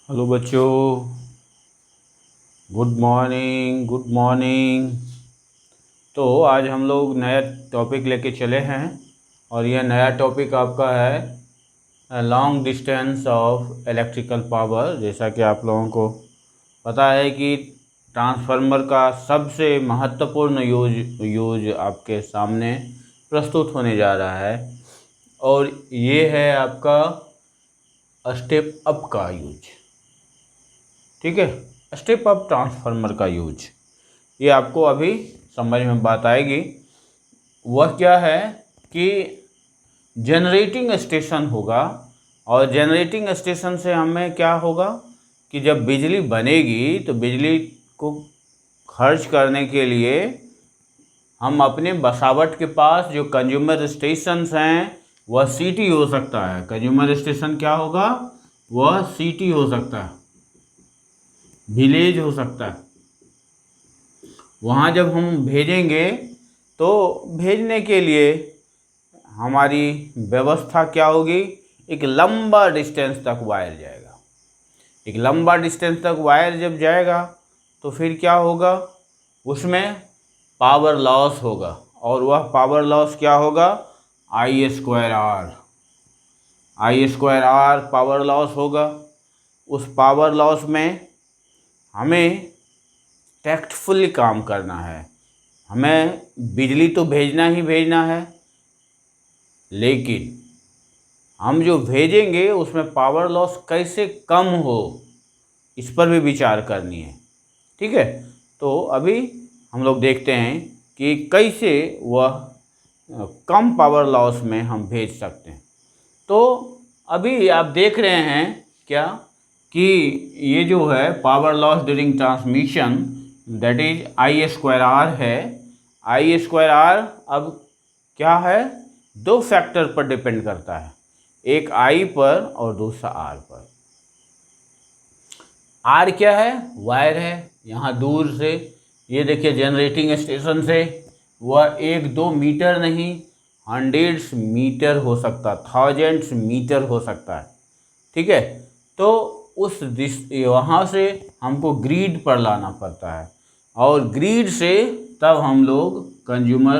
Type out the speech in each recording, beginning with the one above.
Hello बच्चों, good morning good morning. तो आज हम लोग नया टॉपिक लेके चले हैं और यह नया टॉपिक आपका है long distance of electrical power. जैसा कि आप लोगों को पता है कि ट्रांसफार्मर का सबसे महत्वपूर्ण यूज आपके सामने प्रस्तुत होने जा रहा है और ये है आपका स्टेप अप का यूज। ठीक है, स्टेप अप ट्रांसफार्मर का यूज ये आपको अभी समझ में बात आएगी। वह क्या है कि जनरेटिंग स्टेशन होगा और जनरेटिंग स्टेशन से हमें क्या होगा कि जब बिजली बनेगी तो बिजली को खर्च करने के लिए हम अपने बसावट के पास जो कंज्यूमर स्टेशंस हैं वह सिटी हो सकता है। कंज्यूमर स्टेशन क्या होगा, वह सिटी हो सकता है, विलेज हो सकता है। वहाँ जब हम भेजेंगे तो भेजने के लिए हमारी व्यवस्था क्या होगी, एक लंबा डिस्टेंस तक वायर जाएगा। एक लंबा डिस्टेंस तक वायर जब जाएगा तो फिर क्या होगा, उसमें पावर लॉस होगा और वह पावर लॉस क्या होगा, I²R पावर लॉस होगा। उस पावर लॉस में हमें टैक्टफुली काम करना है। हमें बिजली तो भेजना ही भेजना है, लेकिन हम जो भेजेंगे उसमें पावर लॉस कैसे कम हो इस पर भी विचार करनी है। ठीक है, तो अभी हम लोग देखते हैं कि कैसे वह कम पावर लॉस में हम भेज सकते हैं। तो अभी आप देख रहे हैं क्या कि ये जो है power loss during transmission that is I²R है। I²R अब क्या है, दो फैक्टर पर डिपेंड करता है, एक I पर और दूसरा R पर। R क्या है, वायर है। यहाँ दूर से ये देखिए जनरेटिंग स्टेशन से वह 1-2 मीटर नहीं, हंड्रेड्स मीटर हो सकता, थाउजेंड्स मीटर हो सकता है। ठीक है, तो उस वहाँ से हमको ग्रिड पर लाना पड़ता है और ग्रिड से तब हम लोग कंज्यूमर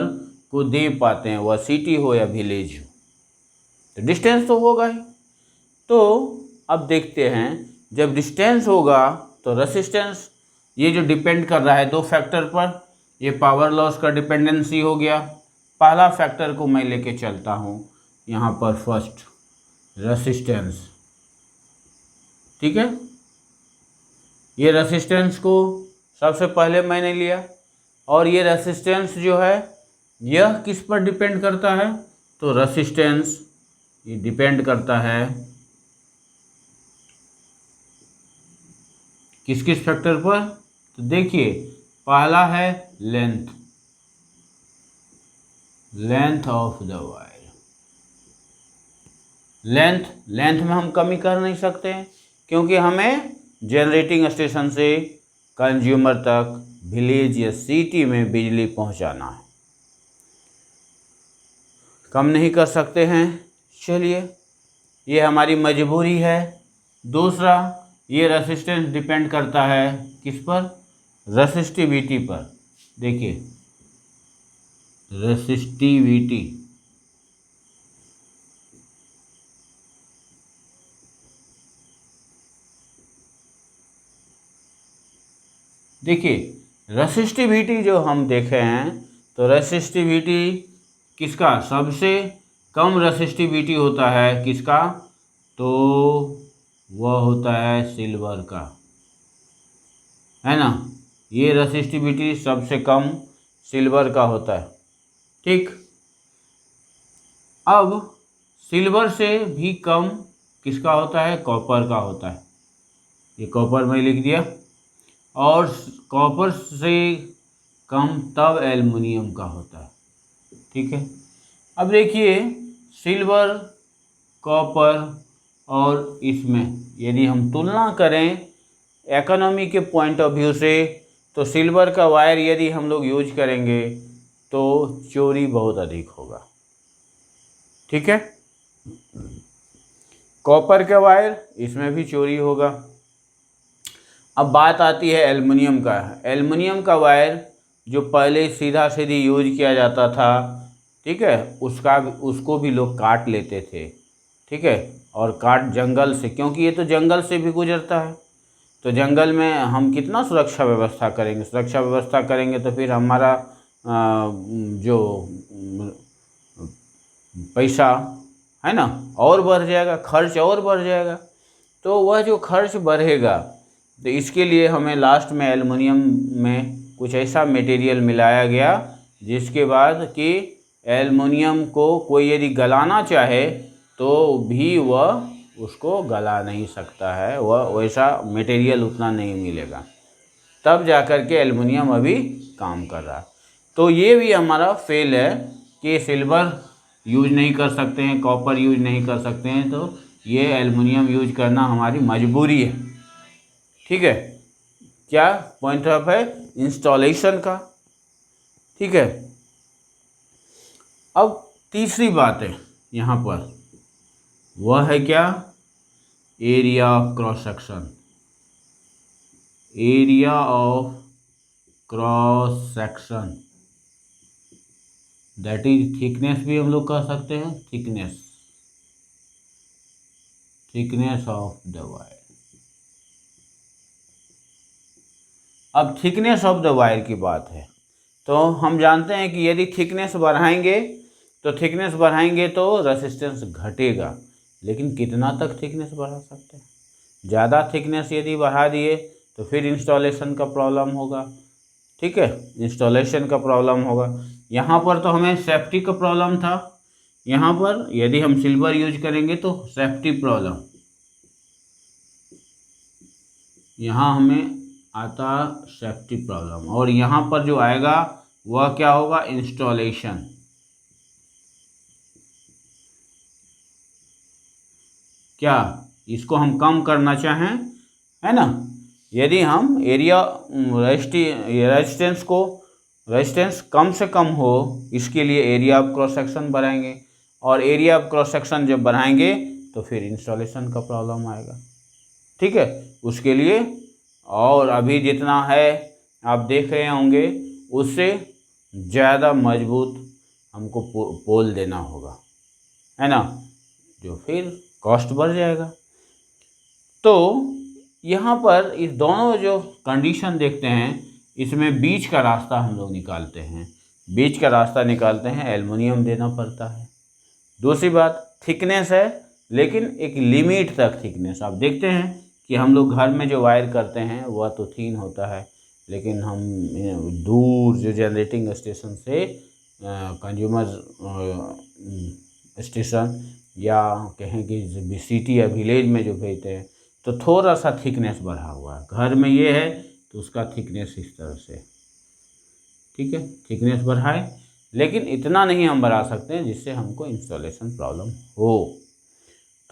को दे पाते हैं, वह सिटी हो या विलेज हो। तो डिस्टेंस तो होगा ही। तो अब देखते हैं, जब डिस्टेंस होगा तो रेसिस्टेंस ये जो डिपेंड कर रहा है दो फैक्टर पर, ये पावर लॉस का डिपेंडेंसी हो गया। पहला फैक्टर को मैं लेके चलता हूँ यहाँ पर, फर्स्ट रेसिस्टेंस। ठीक है, ये रेसिस्टेंस को सबसे पहले मैंने लिया और ये रेसिस्टेंस जो है यह किस पर डिपेंड करता है, तो रेसिस्टेंस ये डिपेंड करता है किस किस फैक्टर पर। तो देखिए, पहला है length of the wire. Length में हम कमी कर नहीं सकते क्योंकि हमें जनरेटिंग स्टेशन से कंज्यूमर तक विलेज या सिटी में बिजली पहुंचाना है, कम नहीं कर सकते हैं। चलिए, ये हमारी मजबूरी है। दूसरा, ये रेसिस्टेंस डिपेंड करता है किस पर, रेसिस्टिविटी पर। देखिए रेसिस्टिविटी, देखिए रेसिस्टिविटी जो हम देखे हैं तो रेसिस्टिविटी किसका सबसे कम रेसिस्टिविटी होता है, किसका, तो वह होता है सिल्वर का, है ना। ये रेसिस्टिविटी सबसे कम सिल्वर का होता है। ठीक, अब सिल्वर से भी कम किसका होता है, कॉपर का होता है। ये कॉपर में लिख दिया। और कॉपर से कम तब एल्युमिनियम का होता है। ठीक है, अब देखिए सिल्वर, कॉपर और इसमें यदि हम तुलना करें इकोनॉमी के पॉइंट ऑफ व्यू से, तो सिल्वर का वायर यदि हम लोग यूज करेंगे तो चोरी बहुत अधिक होगा। ठीक है, कॉपर का वायर इसमें भी चोरी होगा। अब बात आती है एल्युमिनियम का। एल्युमिनियम का वायर जो पहले सीधा सीधी यूज किया जाता था, ठीक है, उसको भी लोग काट लेते थे, ठीक है, और काट जंगल से, क्योंकि ये तो जंगल से भी गुजरता है, तो जंगल में हम कितना सुरक्षा व्यवस्था करेंगे, सुरक्षा व्यवस्था करेंगे तो फिर हमारा जो पैसा है ना और बढ़ जाएगा, खर्च और बढ़ जाएगा। तो वह जो खर्च बढ़ेगा, तो इसके लिए हमें लास्ट में एल्युमिनियम में कुछ ऐसा मटेरियल मिलाया गया जिसके बाद कि एल्युमिनियम को कोई यदि गलाना चाहे तो भी वह उसको गला नहीं सकता है, वह वैसा मटेरियल उतना नहीं मिलेगा, तब जा कर के एल्युमिनियम अभी काम कर रहा है। तो ये भी हमारा फेल है कि सिल्वर यूज नहीं कर सकते हैं, कॉपर यूज नहीं कर सकते हैं, तो ये एल्युमिनियम यूज करना हमारी मजबूरी है, ठीक है। क्या पॉइंट ऑफ है इंस्टॉलेशन का, ठीक है। अब तीसरी बात है यहाँ पर, वह है क्या, area of cross section. Area of cross section that is thickness भी हम लोग कह सकते हैं, थिकनेस ऑफ द वायर। अब थिकनेस ऑफ द वायर की बात है, तो हम जानते हैं कि यदि थिकनेस बढ़ाएंगे तो रेसिस्टेंस घटेगा, लेकिन कितना तक थिकनेस बढ़ा सकते हैं। ज़्यादा थिकनेस यदि बढ़ा दिए तो फिर इंस्टॉलेशन का प्रॉब्लम होगा, ठीक है, इंस्टॉलेशन का प्रॉब्लम होगा। यहाँ पर तो हमें सेफ्टी का प्रॉब्लम था, यहाँ पर यदि हम सिल्वर यूज करेंगे तो सेफ्टी प्रॉब्लम, यहाँ हमें आता सेफ्टी प्रॉब्लम, और यहाँ पर जो आएगा वह क्या होगा, इंस्टॉलेशन। क्या इसको हम कम करना चाहें, है ना, यदि हम एरिया रेजिस्टेंस कम से कम हो, इसके लिए एरिया ऑफ क्रॉस सेक्शन बढ़ाएंगे, और एरिया ऑफ क्रॉस सेक्शन जब बढ़ाएंगे तो फिर इंस्टॉलेशन का प्रॉब्लम आएगा, ठीक है, उसके लिए। और अभी जितना है आप देख रहे होंगे उससे ज़्यादा मजबूत हमको पोल देना होगा, है ना, जो फिर कॉस्ट बढ़ जाएगा। तो यहाँ पर इस दोनों जो कंडीशन देखते हैं, इसमें बीच का रास्ता हम लोग निकालते हैं, एल्युमिनियम देना पड़ता है। दूसरी बात थिकनेस है, लेकिन एक लिमिट तक थिकनेस। आप देखते हैं कि हम लोग घर में जो वायर करते हैं वह तो थिन होता है, लेकिन हम दूर जो जनरेटिंग स्टेशन से कंज्यूमर स्टेशन या कहें कि सिटी या विलेज में जो भेजते हैं, तो थोड़ा सा थिकनेस बढ़ा हुआ है। घर में ये है तो उसका थिकनेस इस तरह से, ठीक है, थिकनेस बढ़ाए, लेकिन इतना नहीं हम बढ़ा सकते हैं जिससे हमको इंस्टॉलेशन प्रॉब्लम हो।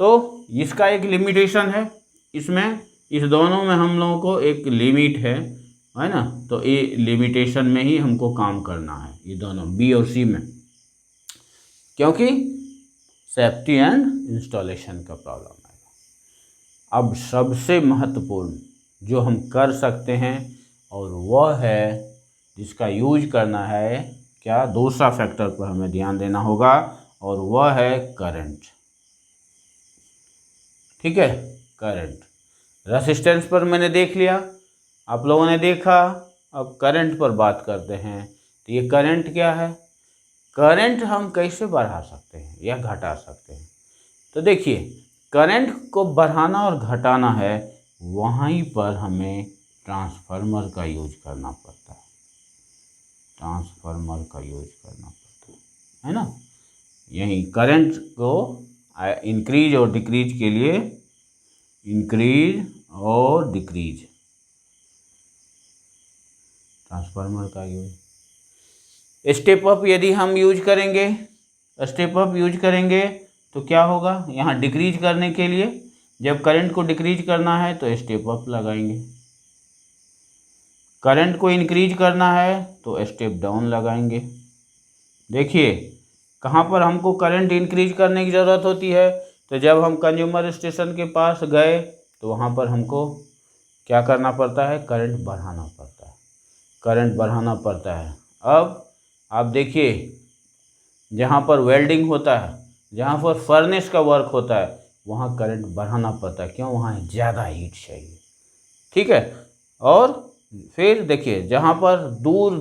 तो इसका एक लिमिटेशन है, इसमें इस दोनों में हम लोगों को एक लिमिट है ना, तो ये लिमिटेशन में ही हमको काम करना है, ये दोनों बी और सी में, क्योंकि सेफ्टी एंड इंस्टॉलेशन का प्रॉब्लम है। अब सबसे महत्वपूर्ण जो हम कर सकते हैं, और वह है जिसका यूज करना है, क्या, दूसरा फैक्टर पर हमें ध्यान देना होगा, और वह है करंट, ठीक है, करंट। रेसिस्टेंस पर मैंने देख लिया, आप लोगों ने देखा, अब करंट पर बात करते हैं। तो ये करंट क्या है, करंट हम कैसे बढ़ा सकते हैं या घटा सकते हैं। तो देखिए, करंट को बढ़ाना और घटाना है, वहीं पर हमें ट्रांसफार्मर का यूज करना पड़ता है, है ना। यही करंट को इंक्रीज और डिक्रीज के लिए, ट्रांसफार्मर का यूज। स्टेप अप यदि हम यूज करेंगे तो क्या होगा, यहाँ डिक्रीज करने के लिए जब करंट को डिक्रीज करना है तो स्टेप अप लगाएंगे, करंट को इंक्रीज करना है तो स्टेप डाउन लगाएंगे। देखिए कहाँ पर हमको करंट इंक्रीज करने की ज़रूरत होती है, तो जब हम कंज्यूमर स्टेशन के पास गए तो वहाँ पर हमको क्या करना पड़ता है, करंट बढ़ाना पड़ता है, करंट बढ़ाना पड़ता है। अब आप देखिए, जहाँ पर वेल्डिंग होता है, जहाँ पर फर्नेस का वर्क होता है, वहाँ करंट बढ़ाना पड़ता है। क्यों, वहाँ ज़्यादा हीट चाहिए। ठीक है। और फिर देखिए, जहाँ पर दूर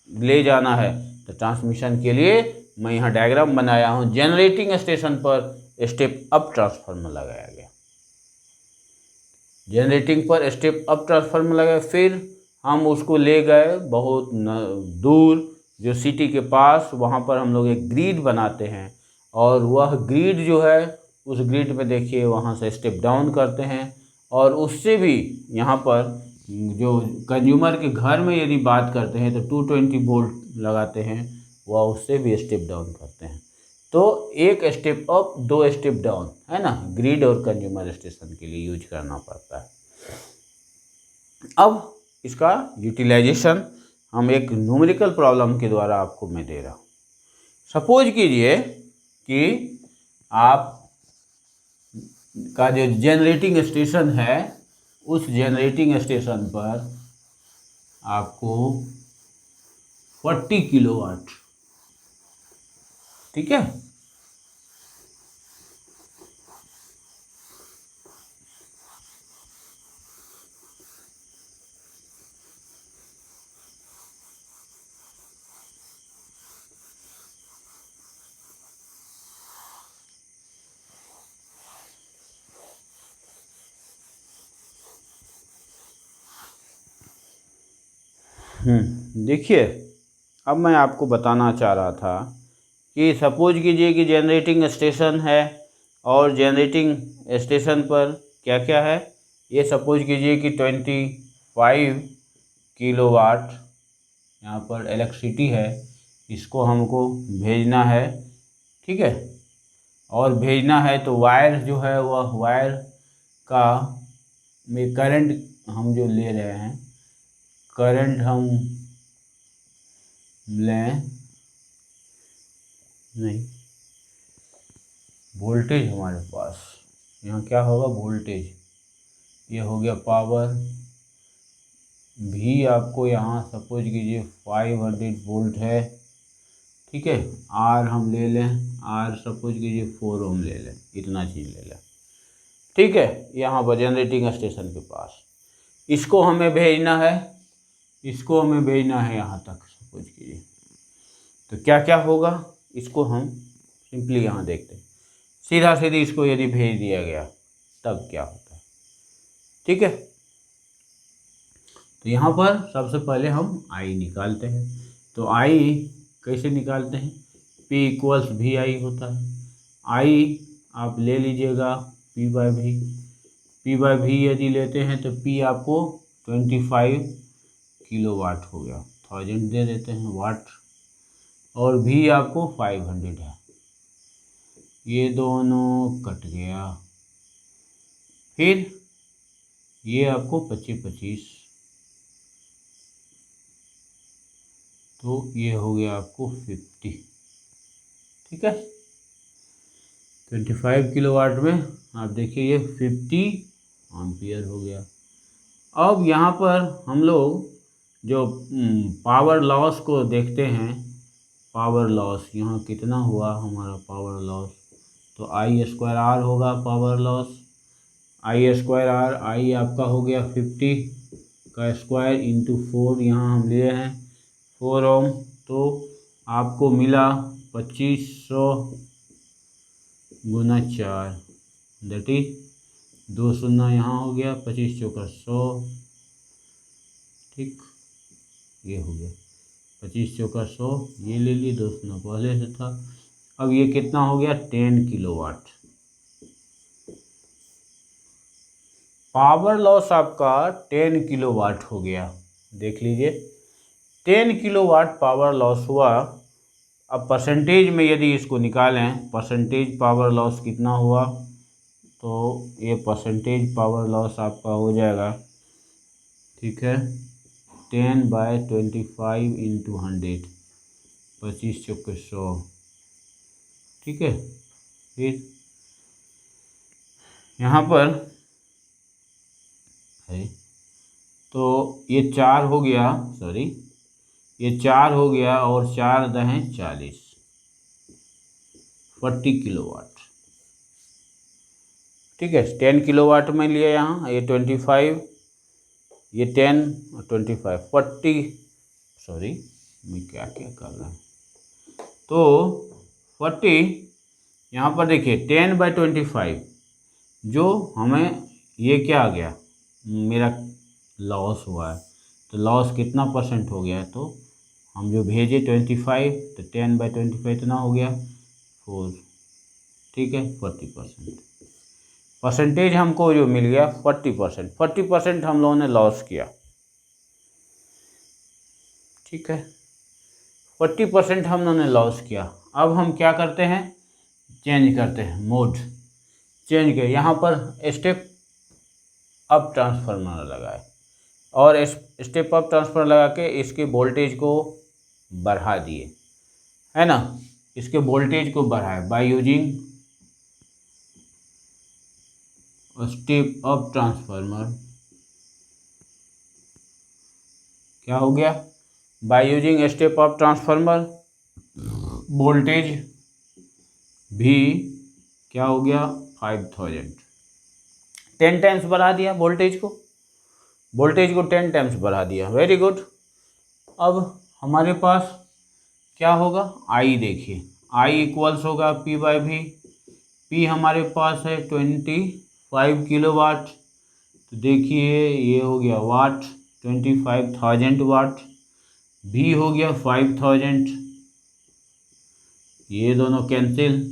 ले जाना है तो ट्रांसमिशन के लिए मैं यहाँ डायग्राम बनाया हूँ। जनरेटिंग स्टेशन पर स्टेप अप ट्रांसफार्मर लगाया गया, जनरेटिंग पर स्टेप अप ट्रांसफार्मर लगाया। फिर हम उसको ले गए बहुत दूर, जो सिटी के पास, वहाँ पर हम लोग एक ग्रिड बनाते हैं, और वह ग्रिड जो है, उस ग्रिड में देखिए वहाँ से स्टेप डाउन करते हैं। और उससे भी यहाँ पर जो कंज्यूमर के घर में यदि बात करते हैं तो 220 वोल्ट लगाते हैं, वह उससे भी स्टेप डाउन करते हैं। तो एक स्टेप अप, दो स्टेप डाउन, है ना, ग्रिड और कंज्यूमर स्टेशन के लिए यूज करना पड़ता है। अब इसका यूटिलाइजेशन हम एक न्यूमेरिकल प्रॉब्लम के द्वारा आपको मैं दे रहा हूँ। सपोज कीजिए कि आप का जो जनरेटिंग स्टेशन है, उस जनरेटिंग स्टेशन पर आपको 40 किलोवाट, ठीक है, देखिए, अब मैं आपको बताना चाह रहा था कि सपोज कीजिए कि जनरेटिंग स्टेशन है, और जनरेटिंग स्टेशन पर क्या क्या है, ये सपोज कीजिए कि 25 किलोवाट यहाँ पर इलेक्ट्रिसिटी है, इसको हमको भेजना है। ठीक है। और भेजना है तो वायर जो है, वह वायर का में करंट हम जो ले रहे हैं, करंट हम लें नहीं, वोल्टेज हमारे पास यहाँ क्या होगा, वोल्टेज, ये हो गया पावर भी। आपको यहाँ सपोज कीजिए 500 वोल्ट है, ठीक है। आर हम ले लें, आर सपोज कीजिए 4 ओम ले लें, इतना चीज़ ले लें, ठीक है। यहाँ पर जनरेटिंग स्टेशन के पास इसको हमें भेजना है, इसको हमें भेजना है यहाँ तक सपोज कीजिए। तो क्या क्या होगा, इसको हम सिंपली यहाँ देखते हैं। सीधा सीधी इसको यदि भेज दिया गया तब क्या होता है, ठीक है। तो यहाँ पर सबसे पहले हम आई निकालते हैं। तो आई कैसे निकालते हैं, P इक्वल्स भी आई होता है। आई आप ले लीजिएगा P बाय भी, P बाय भी यदि लेते हैं तो P आपको 25 किलोवाट हो गया, 1000 दे देते हैं वाट, और भी आपको 500 है, ये दोनों कट गया। फिर ये आपको 25, तो ये हो गया आपको 50, ठीक है। 25 किलोवाट में आप देखिए ये 50 एम्पियर हो गया। अब यहाँ पर हम लोग जो पावर लॉस को देखते हैं, पावर लॉस यहाँ कितना हुआ हमारा पावर लॉस, तो आई स्क्वायर आर होगा power loss, I square R, I आपका हो गया 50 का स्क्वायर इंटू 4, यहाँ हम लिए हैं 4 ओम, तो आपको मिला 2500 गुना 4, दैट इज 2 शून्य यहाँ हो गया, 25 चौका 100, ठीक, ये हो गया 25 चौका 100, ये ले लिए, 2 शून्य पहले से था। अब ये कितना हो गया, 10 किलोवाट। पावर लॉस आपका 10 किलोवाट हो गया, देख लीजिए 10 किलोवाट पावर लॉस हुआ। अब परसेंटेज में यदि इसको निकालें, परसेंटेज पावर लॉस कितना हुआ, तो ये परसेंटेज पावर लॉस आपका हो जाएगा, ठीक है, 10/25 इंटू 100, 25 चौके 100, ठीक है। फिर यहाँ पर है तो ये 4 हो गया, सॉरी ये 4 हो गया और 4 दहें 40, 40 किलोवाट। ठीक है, 10 किलोवाट में लिया यहाँ, ये 25, ये 10 और 25, 40, सॉरी मैं क्या क्या कर रहा हूँ, तो 40 यहाँ पर देखिए 10/25, जो हमें ये क्या आ गया, मेरा लॉस हुआ है, तो लॉस कितना परसेंट हो गया है, तो हम जो भेजे 25, तो 10/25 इतना हो गया 4, ठीक है 40%। परसेंटेज हमको जो मिल गया 40%, 40% हम लोगों ने लॉस किया। ठीक है, 40% हम लोगों ने लॉस किया। अब हम क्या करते हैं, चेंज करते हैं मोड, चेंज किया, यहाँ पर स्टेप अप ट्रांसफार्मर लगाए और स्टेप अप ट्रांसफार्मर लगा के इसके वोल्टेज को बढ़ा दिए, है ना, इसके वोल्टेज को बढ़ाए by using step up transformer. क्या हो गया, by using step up transformer voltage भी क्या हो गया 5000, 10 टाइम्स बढ़ा दिया वोल्टेज को, 10 टाइम्स बढ़ा दिया, वेरी गुड। अब हमारे पास क्या होगा, आई देखिए, आई इक्वल्स होगा P/V, P हमारे पास है 25 किलोवाट, तो देखिए ये हो गया वाट, 25,000 वाट, V हो गया 5000, ये दोनों कैंसिल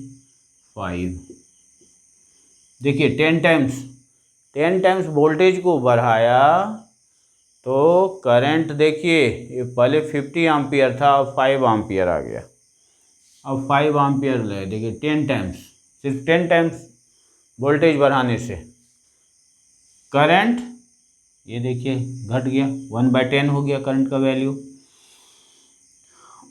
5, देखिए 10 टाइम्स वोल्टेज को बढ़ाया तो करंट देखिए, ये पहले 50 एम्पियर था, अब 5 एम्पियर आ गया, अब 5 एम्पियर ले, देखिए 10 टाइम्स, सिर्फ 10 टाइम्स वोल्टेज बढ़ाने से करंट ये देखिए घट गया, 1/10 हो गया करंट का वैल्यू।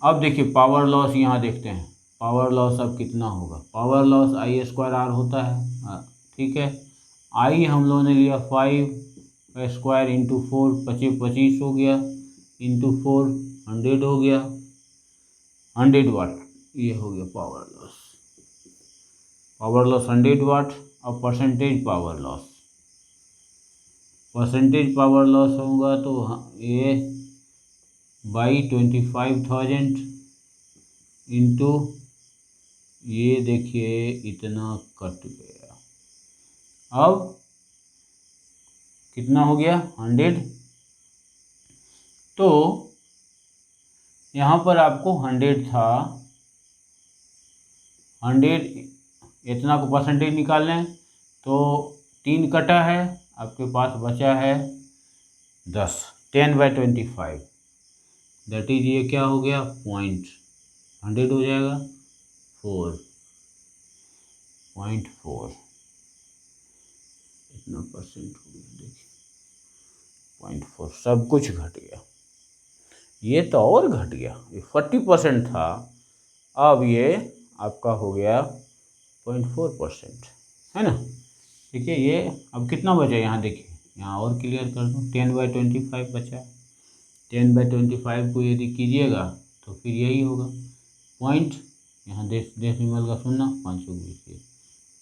अब देखिए पावर लॉस यहाँ देखते हैं, पावर लॉस अब कितना होगा, पावर लॉस I² होता है, ठीक है, आई हम लोगों ने लिया 5² इंटू 4, 25 हो गया, इंटू 4 100 हो गया, 100 वाट, ये हो गया पावर लॉस, 100 वाट। अब percentage power loss, percentage power loss होगा तो ये बाई 25,000 इंटू ये देखिए इतना कट गया, अब कितना हो गया 100, तो यहाँ पर आपको 100 था, 100 इतना को परसेंटेज निकाल लें तो 3 कटा है, आपके पास बचा है 10, 10/25, दैट इज ये क्या हो गया 100 हो जाएगा 4.4, इतना परसेंट हो गया, देखिए 0.4, सब कुछ घट गया, ये तो और घट गया, ये 40% था, अब ये आपका हो गया 0.4%, है ना। ठीक है, ये अब कितना बचा, यहाँ देखिए, यहाँ और क्लियर कर दूँ, 10/25 बचा है, 10/25 को यदि कीजिएगा तो फिर यही होगा पॉइंट, यहाँ डेसिमल का 0, 520,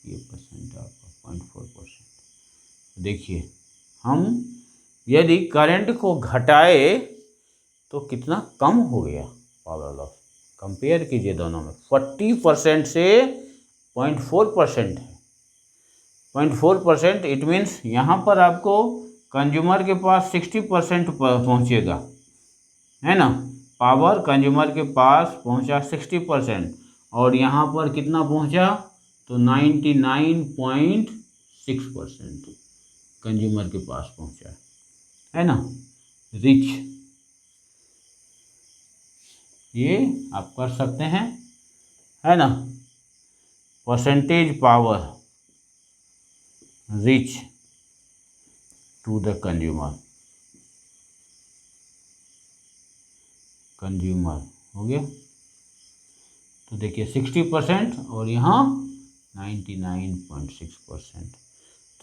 ये परसेंट आपका 0.4%। देखिए हम यदि करंट को घटाए तो कितना कम हो गया पावर लॉस, कंपेयर कीजिए दोनों में, 40% से 0.4% है, 0.4%, इट मीन्स यहाँ पर आपको कंज्यूमर के पास 60% पहुँचेगा, है ना, पावर कंज्यूमर के पास पहुँचा 60%, और यहाँ पर कितना पहुँचा, तो 99.6% कंज्यूमर के पास पहुँचा, है ना, रिच, ये आप कर सकते हैं, है ना, percentage power reach to the consumer हो गया, तो देखिए 60% और यहाँ 99.6%,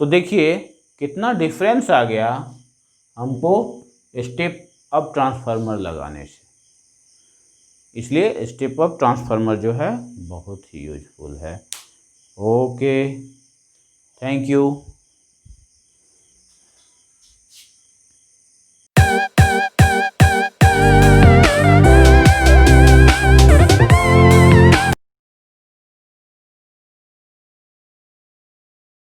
तो देखिए कितना डिफरेंस आ गया हमको स्टेप अप ट्रांसफार्मर लगाने से। इसलिए स्टेप अप ट्रांसफार्मर जो है बहुत ही यूजफुल है। Okay, thank you.